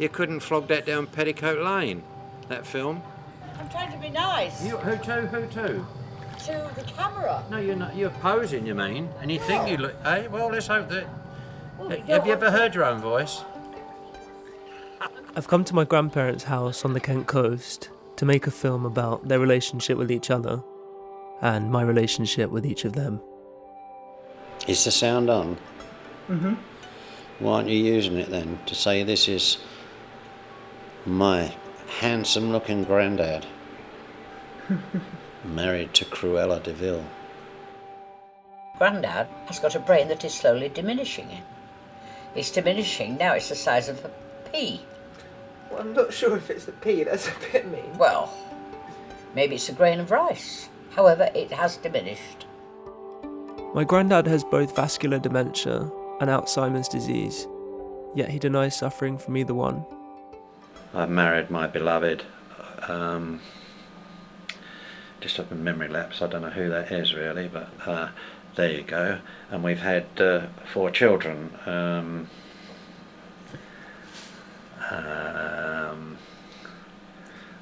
You couldn't flog that down Petticoat Lane, that film. I'm trying to be nice. Who to? To the camera. No, you're not. You're posing, you mean? And you think you look... Hey, well, let's hope that... Well, Have you ever heard your own voice? I've come to my grandparents' house on the Kent coast to make a film about their relationship with each other and my relationship with each of them. Is the sound on? Mm-hmm. Why aren't you using it then to say this is my handsome-looking granddad, married to Cruella de Vil? Grandad has got a brain that is slowly diminishing. It's diminishing, now it's the size of a pea. Well, I'm not sure if it's a pea, that's a bit mean. Well, maybe it's a grain of rice. However, it has diminished. My granddad has both vascular dementia and Alzheimer's disease, yet he denies suffering from either one. I've married my beloved, just up in memory lapse, I don't know who that is really, but there you go. And we've had 4 children.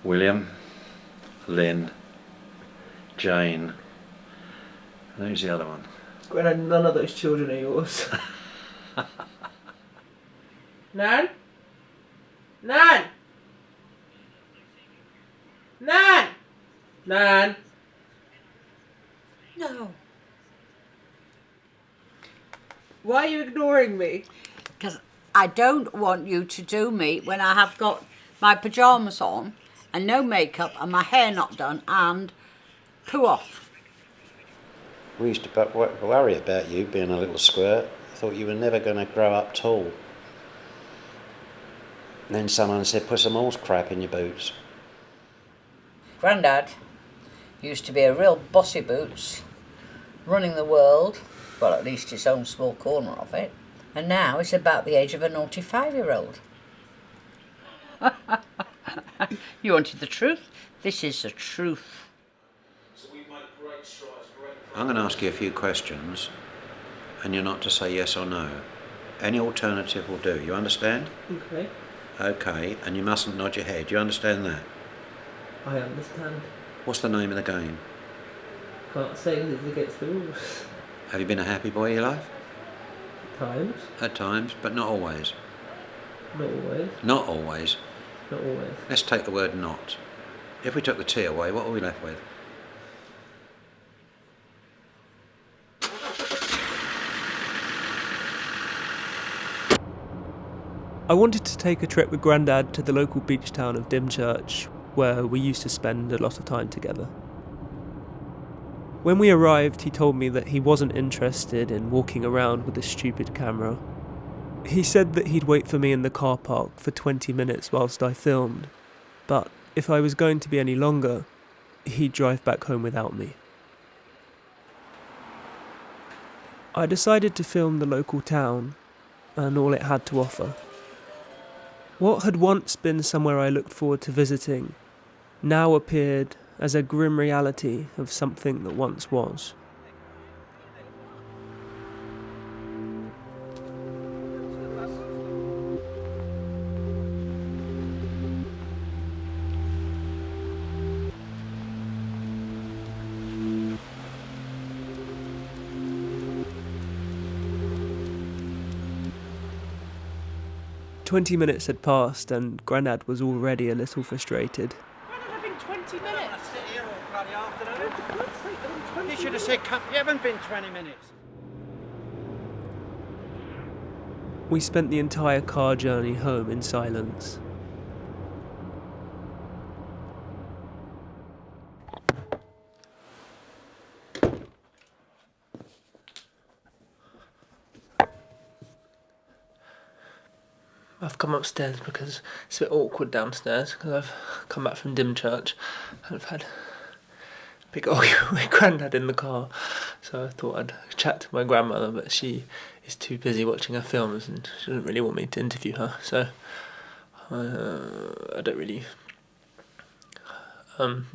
William, Lynn, Jane, and who's the other one? Grandad, none of those children are yours. Nan? Nan? Nan? Nan? No. Why are you ignoring me? Because I don't want you to do me when I have got my pyjamas on and no makeup and my hair not done and poo off. We used to worry about you being a little squirt. Thought you were never going to grow up tall. And then someone said, put some horse crap in your boots. Grandad used to be a real bossy boots, running the world, well at least his own small corner of it, and now he's about the age of a naughty 5-year-old. You wanted the truth? This is the truth. I'm going to ask you a few questions, and you're not to say yes or no. Any alternative will do, you understand? Okay. Okay, and you mustn't nod your head, you understand that? I understand. What's the name of the game? Can't say because it's against the rules. Have you been a happy boy in your life? Times. At times, but not always. Not always. Not always. Not always. Let's take the word not. If we took the T away, what are we left with? I wanted to take a trip with Grandad to the local beach town of Dymchurch, where we used to spend a lot of time together. When we arrived, he told me that he wasn't interested in walking around with a stupid camera. He said that he'd wait for me in the car park for 20 minutes whilst I filmed, but if I was going to be any longer, he'd drive back home without me. I decided to film the local town and all it had to offer. What had once been somewhere I looked forward to visiting now appeared as a grim reality of something that once was. "20 minutes had passed and Grandad was already a little frustrated. Grandad, I've been 20 minutes. I sit here all bloody afternoon. You should have said, you haven't been 20 minutes. We spent the entire car journey home in silence. I've come upstairs because it's a bit awkward downstairs because I've come back from Dymchurch and I've had a big argument with Grandad in the car, so I thought I'd chat to my grandmother, but she is too busy watching her films and she doesn't really want me to interview her, so I don't really want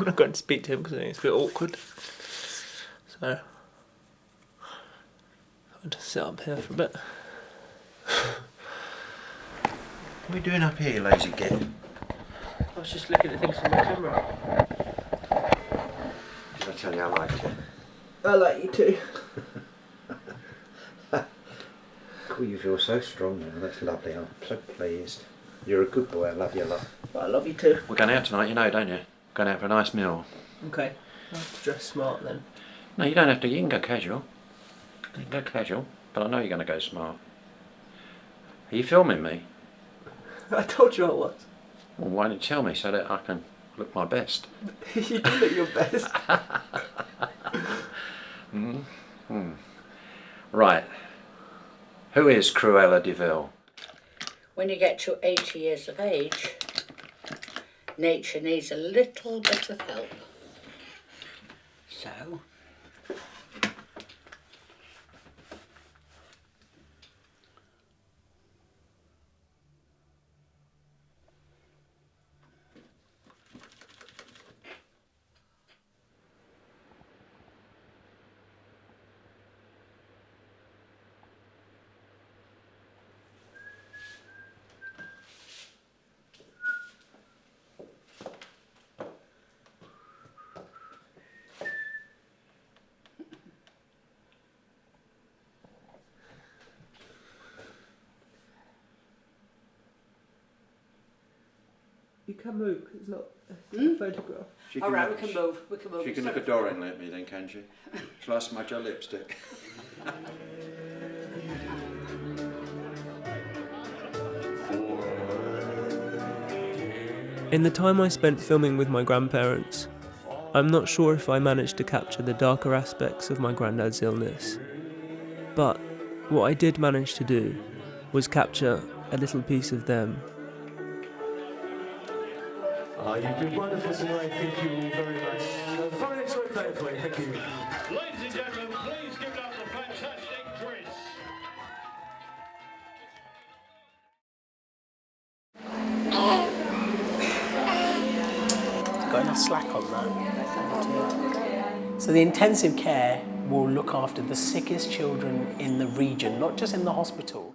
to go and speak to him because I think it's a bit awkward, so I'll just sit up here for a bit. What are we doing up here, you lazy git? I was just looking at things on my camera. Did I tell you I liked you? I like you too. Cool, you feel so strong now. That's lovely. I'm so pleased. You're a good boy. I love you a lot. I love you too. We're going out tonight, you know, don't you? Going out for a nice meal. Okay. I have to dress smart then. No, you don't have to. You can go casual. You can go casual, but I know you're going to go smart. Are you filming me? I told you I was. Well, why don't you tell me so that I can look my best? You do look your best. Right. Who is Cruella de Vil? When you get to 80 years of age, nature needs a little bit of help. So, You can move, 'cause it's not a photograph. all right, we can move. She can look adoringly at me then, can she? Shall I smudge her lipstick? In the time I spent filming with my grandparents, I'm not sure if I managed to capture the darker aspects of my granddad's illness. But what I did manage to do was capture a little piece of them. You've been wonderful tonight, thank you very much. Very enjoyed playing for you, thank you. Ladies and gentlemen, please give it up the fantastic Chris. Got enough slack on that. So the intensive care will look after the sickest children in the region, not just in the hospital.